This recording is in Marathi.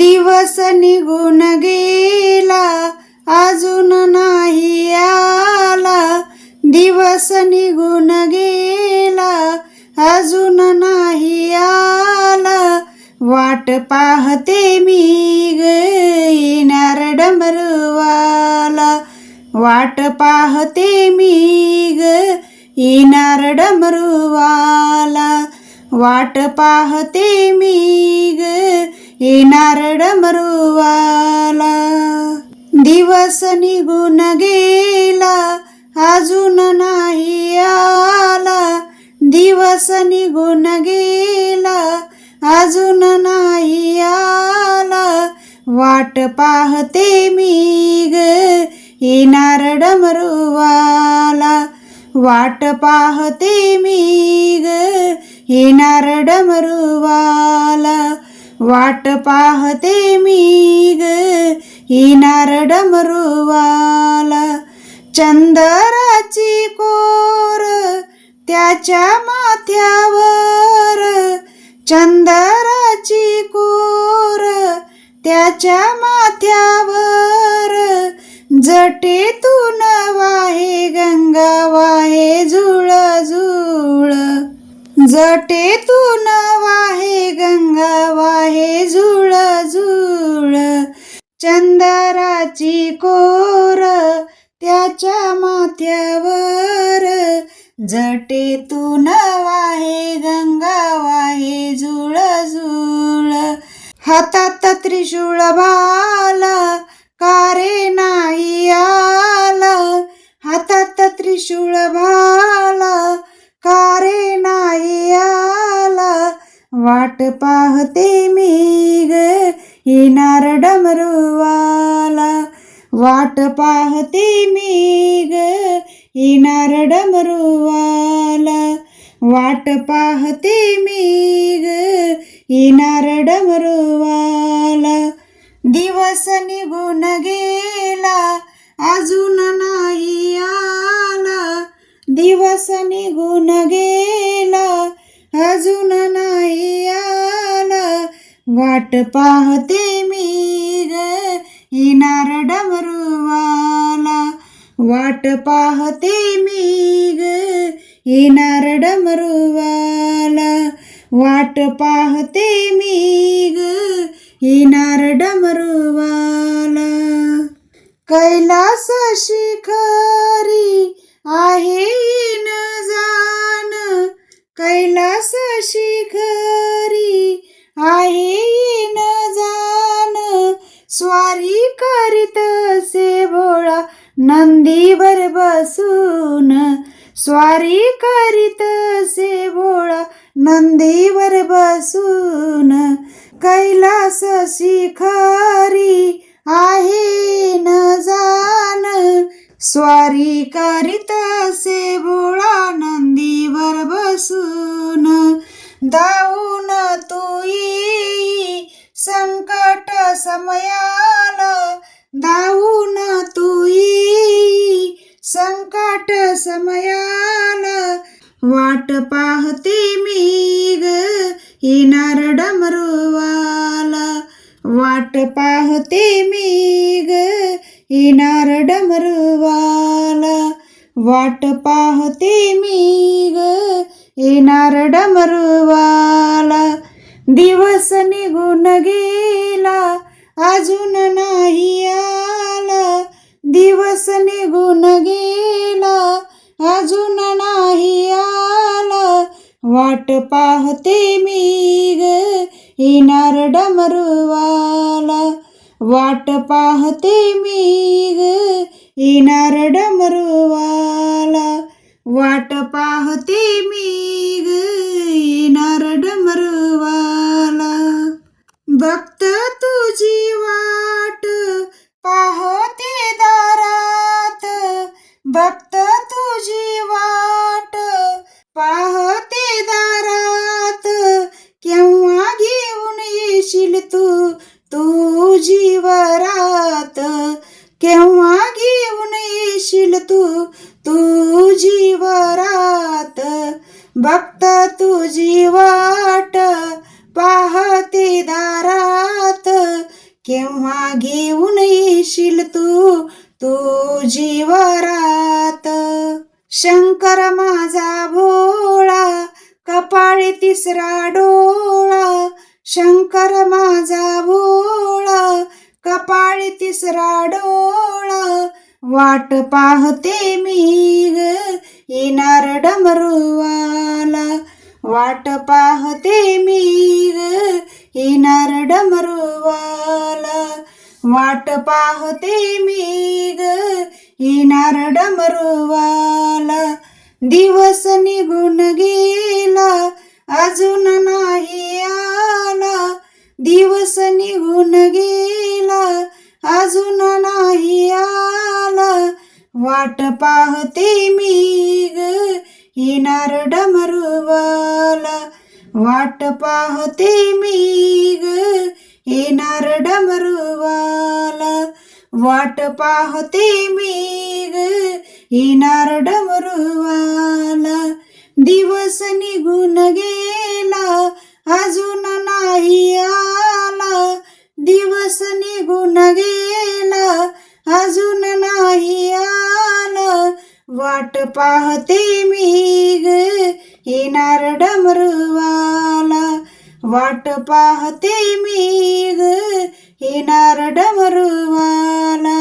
दिवस निघून गेला अजून नाही आला, दिवस निघून गेला अजून नाही आला, वाट पाहते मी ग येणार डमरूवाला, वाट पाहते मी ग येणार डमरूवाला, वाट पाहते मी ग येणार डमरूवाला. दिवस निघून गेला अजून नाही आला, दिवस निघून गेला अजून नाही आला, वाट पाहते मी ग येणार डमरूवाला, वाट पाहते मी ग येणार डमरूवाला, वाट पाहते मी ग येणार डमरूवाला. चंदराची कोर त्याच्या माथ्यावर, चंदराची कोर त्याच्या माथ्यावर, जटेतून वाहे गंगा वाहे झुळ झुळ, जटेतून वाहे गंगा वाहे झुळ झुळ, चंदराची कोर त्याच्या माथ्यावर, जटेतून वाहे गंगा वाहे झुळ झुळ. हातात त्रिशूळ भाला कारे नाही आला, हातात त्रिशूळ भाला कारे नाही आला, वाट पाहते मी ग येणार डमरूवाला, वाट पाहते मी ग येणार डमरूवाला, वाट पाहते मी ग येणार डमरूवाला. दिवस निघून गेला अजून नाही आला, दिवस निघून गेला अजून नाही आला, वाट पाहते मी ग येणार डमरूवाला, वाट पाहते मी ग येणार डमरूवाला, वाट पाहते मी ग येणार डमरूवाला. कैलास शिखरी आहे न जाण, कैलास शिखरी आहे न जाण, स्वारी करीत से भोळा नंदीवर बसून, स्वारी करीत से भोळा नंदीवर बसून, कैलास शिखरी आहे न जाण, स्वारी करीत से भोळा नंदीवर बसून, धावून तू येई संकट समयाला, धावून तू येई संकट समयाला, वाट पाहते मी ग येणार डमरूवाला, वाट पाहते मी ग येणार डमरूवाला, वाट पाहते मी ग येणार डमरूवाला. दिवस निघून गेला अजून नाही आला, दिवस निघून गेला अजून नाही आला, वाट पाहते मी ग येणार डमरूवाला, वाट पाहते मी ग येणार डमरूवाला, वाट पाहते मी ग येणार डमरूवाला. भक्त तुझी वाट पाहते दारात, भक्त तुझी वाट पाहते दारात, केव्हा घेऊन येशील तू तुझी वरात, केव्हा घेऊन येशील तू तुझी वरात, भक्त तुझी वाट पाहते दारात, केव्हा घेऊन येशील तू तुझी वरात. शंकर माझा भोळा कपाळी तिसरा डोळा. शंकर माझा भोळा कपाळी तिसरा डोळा. वाट पाहते मी ग येणार डमरूवाला. वाट पाहते मी ग येणार डमरूवाला. वाट पाहते मी ग येणार डमरूवाला. दिवस निघून गेला अजून नाही आला. दिवस निघून गेला अजून नाही आला. वाट पाहते मी ग येणार डमरूवाला. वाट पाहते मी ग येणार डमरूवाला. वाट पाहते मी ग येणार डमरूवाला. दिवस निघून गेला अजून नाही आला. दिवस निघून गेला अजून नाही आला. वाट पाहते मी ग येणार डमरूवाला. वाट पाहते मी ग येणार डमरूवाला.